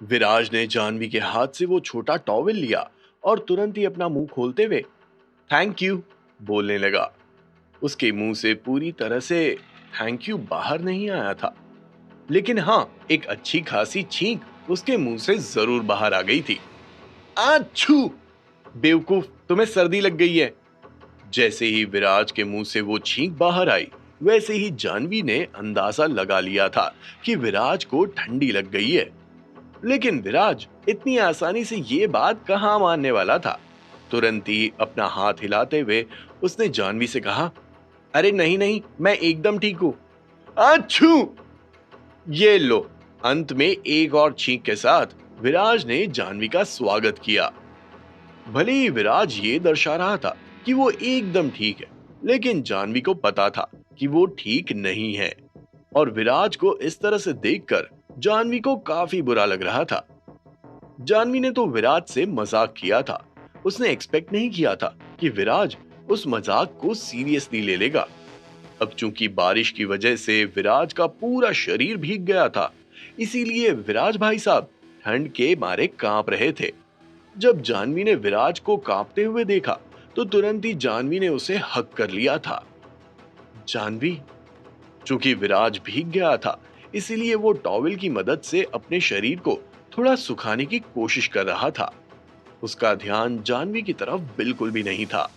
विराज ने जानवी के हाथ से वो छोटा टॉवेल लिया और तुरंत ही अपना मुंह खोलते हुए थैंक यू बोलने लगा। उसके मुंह से पूरी तरह से थैंक यू बाहर नहीं आया था, लेकिन हाँ, एक अच्छी खासी छींक उसके मुंह से जरूर बाहर आ गई थी। आछू! बेवकूफ, तुम्हें सर्दी लग गई है। जैसे ही विराज के मुंह से वो छींक बाहर आई, वैसे ही जानवी ने अंदाजा लगा लिया था कि विराज को ठंडी लग गई है। लेकिन विराज इतनी आसानी से ये बात कहाँ मानने वाला था। तुरंत ही अपना हाथ हिलाते हुए उसने जानवी से कहा, अरे नहीं नहीं, मैं एकदम ठीक हूं। अच्छू! ये लो। अंत में एक और छींक के साथ विराज ने जानवी का स्वागत किया। भले ही विराज ये दर्शा रहा था कि वो एकदम ठीक है, लेकिन जानवी को पता था कि वो ठीक नहीं है। और विराज को इस तरह से देखकर जानवी को काफी बुरा लग रहा था। जानवी ने तो विराज से मजाक किया था। उसने एक्सपेक्ट नहीं किया था कि विराज उस मजाक को सीरियसली ले लेगा। अब चूंकि बारिश की वजह से विराज का पूरा शरीर भीग गया था, इसीलिए विराज भाई साहब ठंड के मारे कांप रहे थे। जब जानवी ने विराज को कांपते हुए देखा, तो तुरंत ही जानवी ने उसे हक कर लिया था। जानवी, चूंकि विराज भीग गया था, इसीलिए वो टॉवेल की मदद से अपने शरीर को थोड़ा सुखाने की कोशिश कर रहा था। उसका ध्यान जानवी की तरफ बिल्कुल भी नहीं था।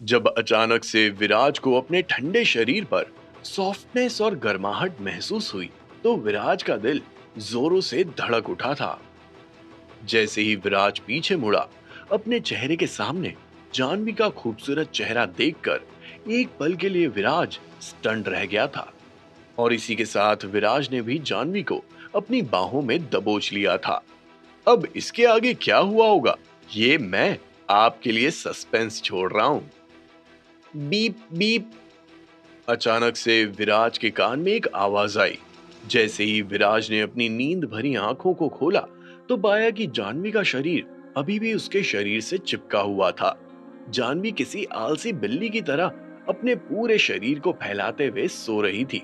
जब अचानक से विराज को अपने ठंडे शरीर पर सॉफ्टनेस और गर्माहट महसूस हुई, तो विराज का दिल जोरों से धड़क उठा था। जैसे ही विराज पीछे मुड़ा, अपने चेहरे के सामने जानवी का खूबसूरत चेहरा देखकर एक पल के लिए विराज स्टंट रह गया था। और इसी के साथ विराज ने भी जानवी को अपनी बाहों में दबोच लिया था। अब इसके आगे क्या हुआ होगा, ये मैं आपके लिए सस्पेंस छोड़ रहा हूं। Beep beep! अचानक से विराज के कान में एक आवाज आई। जैसे ही विराज ने अपनी नींद भरी आंखों को खोला, तो पाया कि जानवी का शरीर अभी भी उसके शरीर से चिपका हुआ था। जानवी किसी आलसी बिल्ली की तरह अपने पूरे शरीर को फैलाते हुए सो रही थी।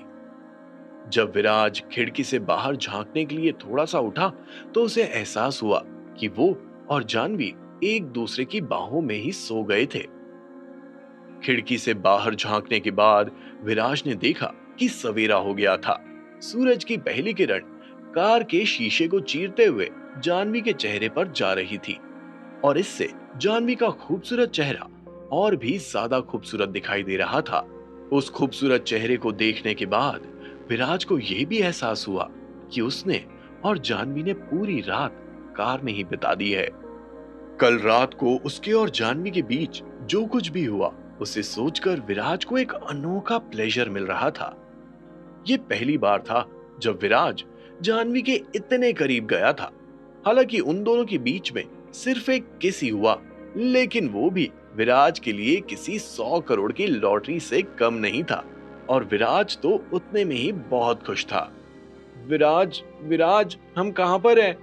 जब विराज खिड़की से बाहर झांकने के लिए थोड़ा सा उठा, तो उसे एहसास हुआ कि वो और जानवी एक दूसरे की बाहों में ही सो गए थे। खिड़की से बाहर झांकने के बाद विराज ने देखा कि सवेरा हो गया था। सूरज की पहली किरण कार के शीशे को चीरते हुए जानवी के चेहरे पर जा रही थी, और इससे जानवी का खूबसूरत चेहरा और भी ज्यादा खूबसूरत दिखाई दे रहा था। उस खूबसूरत चेहरे को देखने के बाद विराज को यह भी एहसास हुआ कि उसने और जानवी ने पूरी रात कार में ही बिता दी है। कल रात को उसके और जानवी के बीच जो कुछ भी हुआ, उसे सोचकर विराज को एक अनोखा प्लेजर मिल रहा था। ये पहली बार था जब विराज जानवी के इतने करीब गया था। हालांकि उन दोनों के बीच में सिर्फ एक किस ही हुआ, लेकिन वो भी विराज के लिए किसी 100 करोड़ की लॉटरी से कम नहीं था। और विराज तो उतने में ही बहुत खुश था। विराज, विराज, हम कहां पर हैं?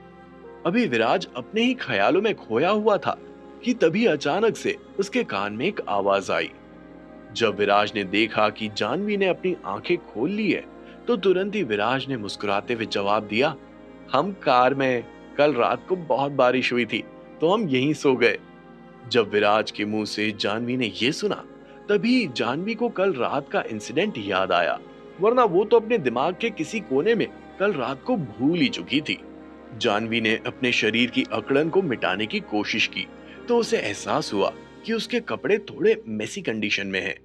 अभी विराज अपने ही ख्यालों में खोया हुआ था कि तभी अचानक से उसके कान में एक आवाज आई। जब विराज ने देखा कि जानवी ने अपनी आंखें खोल ली है, तो तुरंत ही विराज ने मुस्कुराते हुए जवाब दिया, हम कार में हैं। कल रात को बहुत बारिश हुई थी, तो हम यहीं सो गए। जब विराज के मुंह से जानवी ने यह सुना, तभी जानवी को कल रात का इंसिडेंट याद आया, वरना वो तो अपने दिमाग के किसी कोने में कल रात को भूल ही चुकी थी। जानवी ने अपने शरीर की अकड़न को मिटाने की कोशिश की, तो उसे एहसास हुआ कि उसके कपड़े थोड़े मेसी कंडीशन में हैं।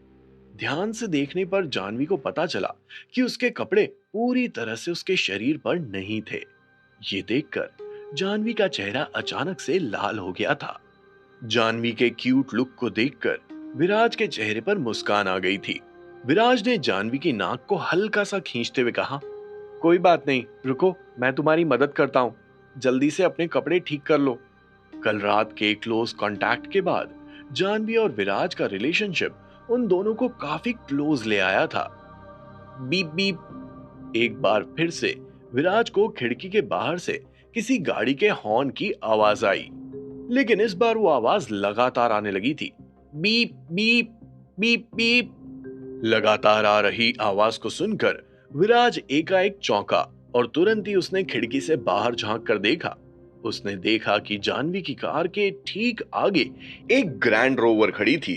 ध्यान से देखने पर जानवी को पता चला कि उसके कपड़े पूरी तरह से उसके शरीर पर नहीं थे। ये देखकर जानवी का चेहरा अचानक से लाल हो गया था। जानवी के क्यूट लुक को देखकर विराज के चेहरे पर मुस्कान आ गई थी। विराज ने जानवी की नाक को हल्का सा खींचते हुए कहा, कोई बात नहीं, रुको, मैं तुम्हारी मदद करता हूँ। जल्दी से अपने कपड़े ठीक कर लो। कल रात के क्लोज कांटेक्ट के बाद जानवी और विराज का रिलेशनशिप उन दोनों को काफी क्लोज ले आया था। Beep beep! एक बार फिर से विराज को खिड़की के बाहर से किसी गाड़ी के हॉर्न की आवाज आई, लेकिन इस बार वो आवाज लगातार आने लगी थी। Beep beep beep beep! लगातार आ रही आवाज को सुनकर विराज एकाएक चौंका और तुरंत ही उसने खिड़की से बाहर झांक कर देखा। उसने देखा कि जानवी की कार के ठीक आगे एक ग्रैंड रोवर खड़ी थी,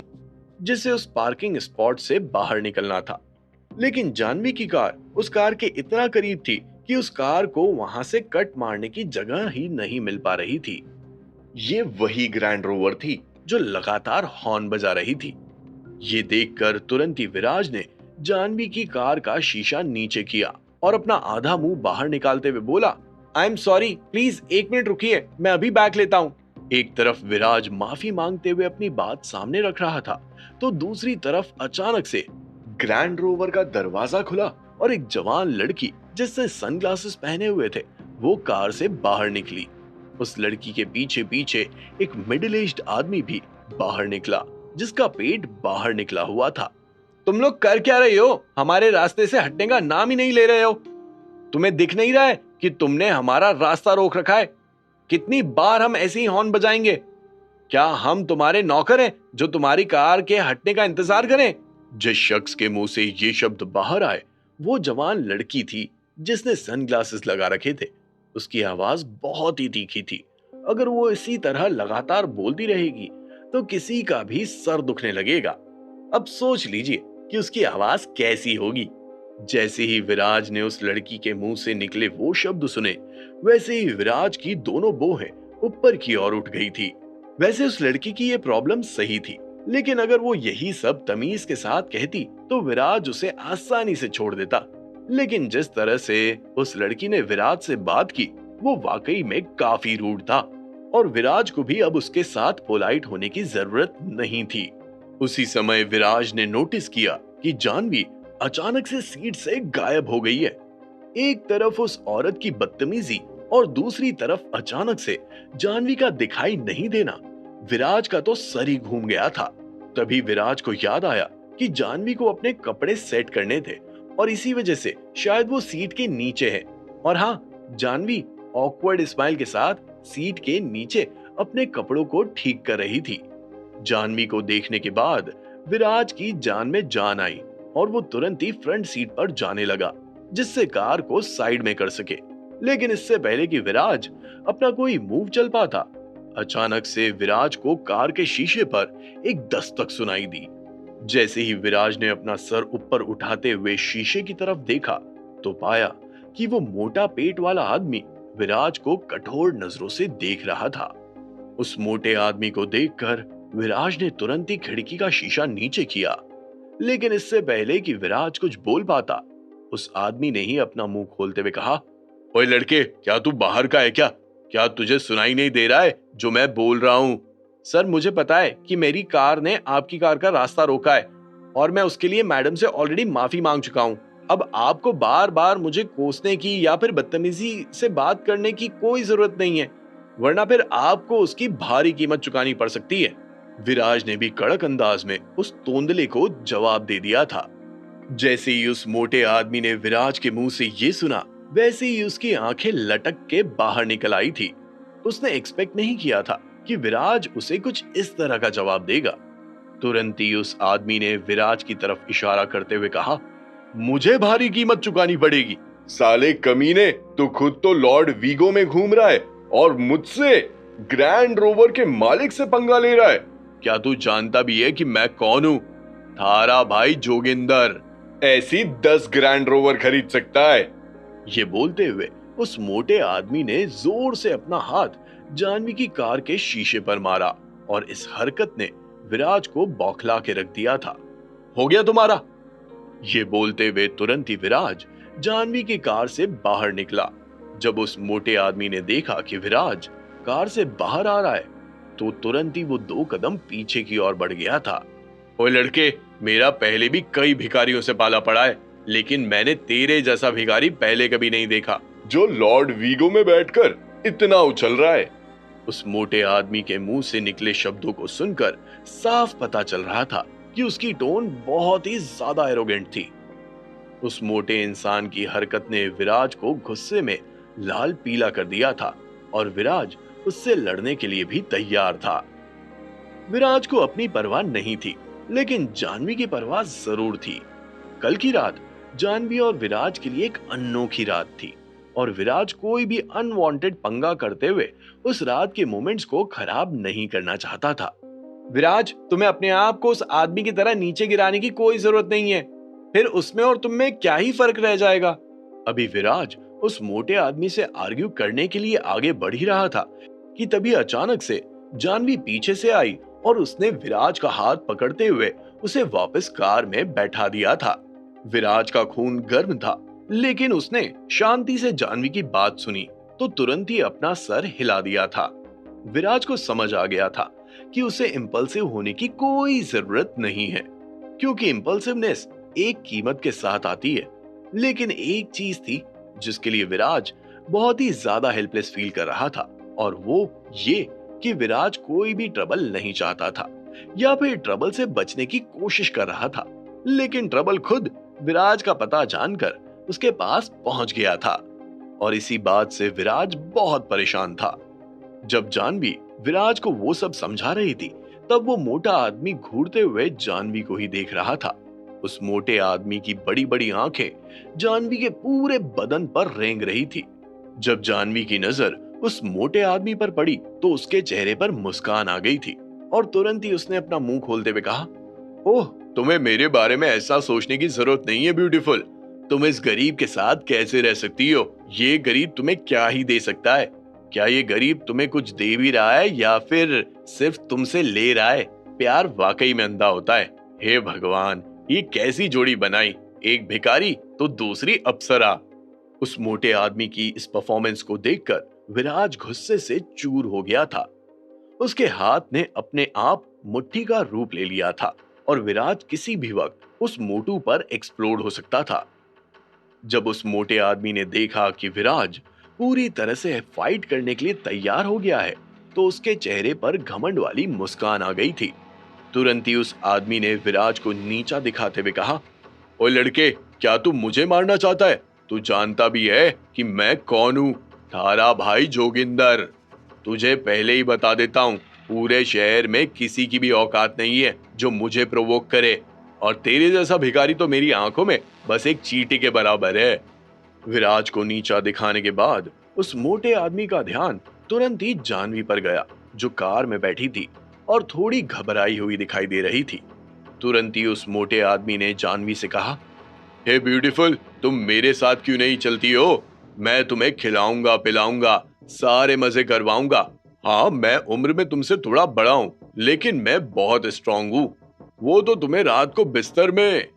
जिसे उस पार्किंग स्पॉट से बाहर निकलना था। लेकिन जानवी की कार उस कार के इतना करीब थी कि उस कार को वहां से कट मारने की जगह ही नहीं मिल पा रही थी। ये वही ग्रैंड रोवर थी जो लगातार हॉर्न बजा रही थी। ये देखकर तुरंत ही विराज ने जानवी की कार का शीशा नीचे किया और अपना आधा मुंह बाहर निकालते हुए बोला, I am sorry, please 1 minute रुकिए, मैं अभी बैग लेता हूँ। एक तरफ विराज माफी मांगते हुए अपनी बात सामने रख रहा था, तो दूसरी तरफ अचानक से ग्रैंड रोवर का दरवाजा खुला और एक जवान लड़की जिसने सनग्लासेस पहने हुए थे, वो कार से बाहर निकली। उस लड़की के पीछे पीछे एक मिडिल एज्ड आदमी भी बाहर निकला, जिसका पेट बाहर निकला हुआ था। तुम लोग कर क्या रहे हो? हमारे रास्ते से हटने का नाम ही नहीं ले रहे हो। तुम्हें दिख नहीं रहा है कि तुमने हमारा रास्ता रोक रखा है? कितनी बार हम ऐसे ही हॉर्न बजाएंगे? क्या हम तुम्हारे नौकर हैं जो तुम्हारी कार के हटने का इंतजार करें? जिस शख्स के मुंह से ये शब्द बाहर आए, वो जवान लड़की थी जिसने सनग्लासेस लगा रखे थे। उसकी आवाज बहुत ही तीखी थी। अगर वो इसी तरह लगातार बोलती रहेगी तो किसी का भी सर दुखने लगेगा। अब सोच लीजिए कि उसकी आवाज कैसी होगी। जैसे ही विराज ने उस लड़की के मुंह से निकले वो शब्द सुने, वैसे ही विराज की दोनों बोहें ऊपर की ओर उठ गई थी। वैसे उस लड़की की ये प्रॉब्लम सही थी, लेकिन अगर वो यही सब तमीज के साथ कहती तो विराज उसे आसानी से छोड़ देता। लेकिन जिस तरह से उस लड़की ने विराज से बात की, वो वाकई में काफी रूड था और विराज को भी अब उसके साथ पोलाइट होने की जरूरत नहीं थी। उसी समय विराज ने नोटिस किया कि जानवी अचानक से सीट से गायब हो गई है। एक तरफ उस औरत की बदतमीजी और दूसरी तरफ अचानक से जानवी का दिखाई नहीं देना, विराज का तो सर ही घूम गया था। तभी विराज को याद आया कि जानवी को अपने कपड़े सेट करने थे और इसी वजह से शायद वो सीट के नीचे है। और हाँ, जानवी ऑकवर्ड स्माइल के साथ सीट के नीचे अपने कपड़ों को ठीक कर रही थी। जानवी को देखने के बाद विराज की जान में जान आई और वो तुरंत ही फ्रंट सीट पर जाने लगा, जिससे कार को साइड में कर सके। लेकिन इससे पहले कि विराज अपना कोई मूव चल पाता, अचानक से विराज को कार के शीशे पर एक दस्तक सुनाई दी। जैसे ही विराज ने अपना सर ऊपर उठाते हुए शीशे की तरफ देखा, तो पाया कि वो मोटा पेट वाला आदमी विराज को कठोर नजरों से देख रहा था। उस मोटे आदमी को देखकर विराज ने तुरंत ही खिड़की का शीशा नीचे किया। लेकिन इससे पहले कि विराज कुछ बोल पाता, उस आदमी ने ही अपना मुंह खोलते हुए कहा, ओए लड़के, क्या तू बाहर का है क्या? क्या तुझे सुनाई नहीं दे रहा है जो मैं बोल रहा हूँ? सर, मुझे पता है कि मेरी कार ने आपकी कार का रास्ता रोका है और मैं उसके लिए मैडम से ऑलरेडी माफी मांग चुका हूँ। अब आपको बार बार मुझे कोसने की या फिर बदतमीजी से बात करने की कोई जरूरत नहीं है, वरना फिर आपको उसकी भारी कीमत चुकानी पड़ सकती है। विराज ने भी कड़क अंदाज में उस तोंदले को जवाब दे दिया था। जैसे ही उस मोटे आदमी ने विराज के मुंह से ये सुना, वैसे ही उसकी आंखें लटक के बाहर निकल आई थी। उसने एक्सपेक्ट नहीं किया था कि विराज उसे कुछ इस तरह का जवाब देगा। तुरंत ही उस आदमी ने विराज की तरफ इशारा करते हुए कहा, मुझे भारी कीमत चुकानी पड़ेगी। साले कमीने, तू खुद तो लॉर्ड वीगो में घूम रहा है और मुझसे ग्रैंड रोवर के मालिक से पंगा ले रहा है। क्या तू जानता भी है कि मैं कौन हूं? थारा भाई जोगिंदर ऐसी 10 ग्रैंड रोवर खरीद सकता है। ये बोलते हुए उस मोटे आदमी ने जोर से अपना हाथ जानवी की कार के शीशे पर मारा और इस हरकत ने विराज को बौखला के रख दिया था। हो गया तुम्हारा? ये बोलते हुए तुरंत ही विराज जानवी की कार से बाहर निकला। जब उस मोटे आदमी ने देखा कि विराज कार से बाहर आ रहा है, तो तुरंत ही वो 2 कदम पीछे की ओर बढ़ गया था। ओए लड़के, मेरा पहले भी कई भिखारियों से पाला पड़ा है, लेकिन मैंने तेरे जैसा भिखारी पहले कभी नहीं देखा जो लॉर्ड वीगो में बैठकर इतना उछल रहा है। उस मोटे आदमी के मुंह से निकले शब्दों को सुनकर साफ पता चल रहा था कि उसकी टोन बहुत ही ज्यादा एरोगेंट थी। उस मोटे इंसान की हरकत ने विराज को गुस्से में लाल पीला कर दिया था और विराज उससे लड़ने के लिए भी तैयार था। विराज को अपनी परवाह नहीं थी, लेकिन जानवी की परवाह जरूर थी। कल की रात जानवी और विराज के लिए एक अनोखी रात थी। और विराज कोई भी अनवांटेड पंगा करते हुए उस रात के मोमेंट्स को खराब नहीं करना चाहता था। विराज, तुम्हें अपने आप को उस आदमी की तरह नीचे गिराने की कोई जरूरत नहीं है। फिर उसमें और तुम में क्या ही फर्क रह जाएगा। अभी विराज उस मोटे आदमी से आर्ग्यू करने के लिए आगे बढ़ ही रहा था कि तभी अचानक से जानवी पीछे से आई और उसने विराज का हाथ पकड़ते हुए उसे वापस कार में बैठा दिया था। विराज का खून गर्म था, लेकिन उसने शांति से जानवी की बात सुनी तो तुरंत ही अपना सर हिला दिया था। विराज को समझ आ गया था कि उसे इंपल्सिव होने की कोई जरूरत नहीं है, क्योंकि इंपल्सिवनेस एक कीमत के साथ आती है। लेकिन एक चीज थी जिसके लिए विराज बहुत ही ज्यादा हेल्पलेस फील कर रहा था, और वो ये कि विराज कोई भी ट्रबल नहीं चाहता था या फिर ट्रबल से बचने की कोशिश कर रहा था, लेकिन ट्रबल खुद विराज का पता जानकर उसके पास पहुंच गया था। और इसी बात से विराज बहुत परेशान था। जब जानवी विराज को वो सब समझा रही थी, तब वो मोटा आदमी घूरते हुए जानवी को ही देख रहा था। उस मोटे आदमी की बड़ी बड़ी आंखें जानवी के पूरे बदन पर रेंग रही थी। जब जानवी की नजर उस मोटे आदमी पर पड़ी तो उसके चेहरे पर मुस्कान आ गई थी और तुरंत ही उसने अपना मुंह खोलते हुए कहा, ओह, तुम्हें मेरे बारे में ऐसा सोचने की जरूरत नहीं है ब्यूटीफुल। तुम इस गरीब के साथ कैसे रह सकती हो? ये गरीब तुम्हें क्या ही दे सकता है? क्या ये गरीब तुम्हें कुछ दे भी रहा है या फिर सिर्फ तुमसे ले रहा है? प्यार वाकई में अंधा होता है। हे भगवान, ये कैसी जोड़ी बनाई, एक भिखारी तो दूसरी अप्सरा। उस मोटे आदमी की इस परफॉर्मेंस को देखकर विराज गुस्से से चूर हो गया था। उसके हाथ ने अपने आप मुट्ठी का रूप ले लिया था और विराज किसी भी वक्त उस मोटू पर एक्सप्लोड हो सकता था। जब उस मोटे आदमी ने देखा कि विराज पूरी तरह से फाइट करने के लिए तैयार हो गया है, तो उसके चेहरे पर घमंड वाली मुस्कान आ गई थी। तुरंत ही उस आदमी ने विराज को नीचा दिखाते हुए कहा, ओए लड़के, क्या तू मुझे मारना चाहता है? तू जानता भी है कि मैं कौन हूँ? थारा भाई जोगिंदर। तुझे पहले ही बता देता हूँ, पूरे शहर में किसी की भी औकात नहीं है जो मुझे प्रोवोक करे, और तेरे जैसा भिखारी तो मेरी आंखों में बस एक चींटी के बराबर है। विराज को नीचा दिखाने के बाद उस मोटे आदमी का ध्यान तुरंत ही जानवी पर गया, जो कार में बैठी थी और थोड़ी घबराई हुई दिखाई दे रही थी। तुरंत ही उस मोटे आदमी ने जानवी से कहा, हे ब्यूटीफुल, तुम मेरे साथ क्यों नहीं चलती हो? मैं तुम्हें खिलाऊंगा पिलाऊंगा, सारे मजे करवाऊंगा। हाँ, मैं उम्र में तुमसे थोड़ा बड़ा हूं, लेकिन मैं बहुत स्ट्रांग हूं। वो तो तुम्हें रात को बिस्तर में।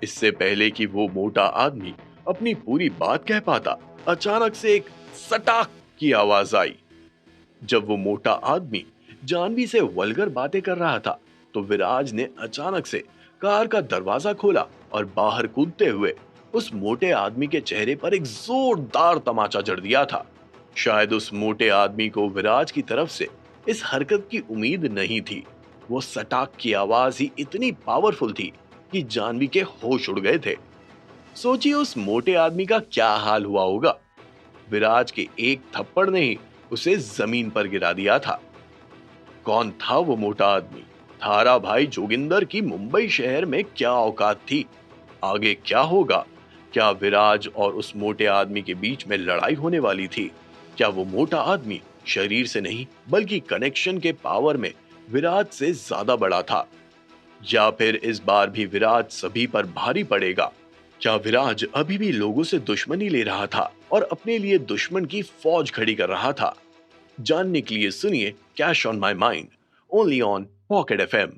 इससे पहले कि वो मोटा आदमी अपनी पूरी बात कह पाता, अचानक से एक सटाक की आवाज आई। जब वो मोटा आदमी जानवी से वल्गर बातें कर रहा था, तो विराज ने अचानक से कार का दरवाजा खोला और बाहर कूदते हुए उस मोटे आदमी के चेहरे पर एक जोरदार तमाचा जड़ दिया था। शायद उस मोटे आदमी को विराज की तरफ से इस हरकत की उम्मीद नहीं थी। वो सटाक की आवाज ही इतनी पावरफुल थी कि जानवी के होश उड़ गए थे। सोचिए उस मोटे आदमी का क्या हाल हुआ होगा। विराज के एक थप्पड़ ने ही उसे जमीन पर गिरा दिया था। कौन था वो मोटा आदमी? थारा भाई जोगिंदर की मुंबई शहर में क्या औकात थी? आगे क्या होगा? क्या विराज और उस मोटे आदमी के बीच में लड़ाई होने वाली थी? क्या वो मोटा आदमी शरीर से नहीं बल्कि कनेक्शन के पावर में विराज से ज्यादा बड़ा था? या फिर इस बार भी विराज सभी पर भारी पड़ेगा? क्या विराज अभी भी लोगों से दुश्मनी ले रहा था और अपने लिए दुश्मन की फौज खड़ी कर रहा था? जानने के लिए सुनिए cash on my mind, only on pocket FM.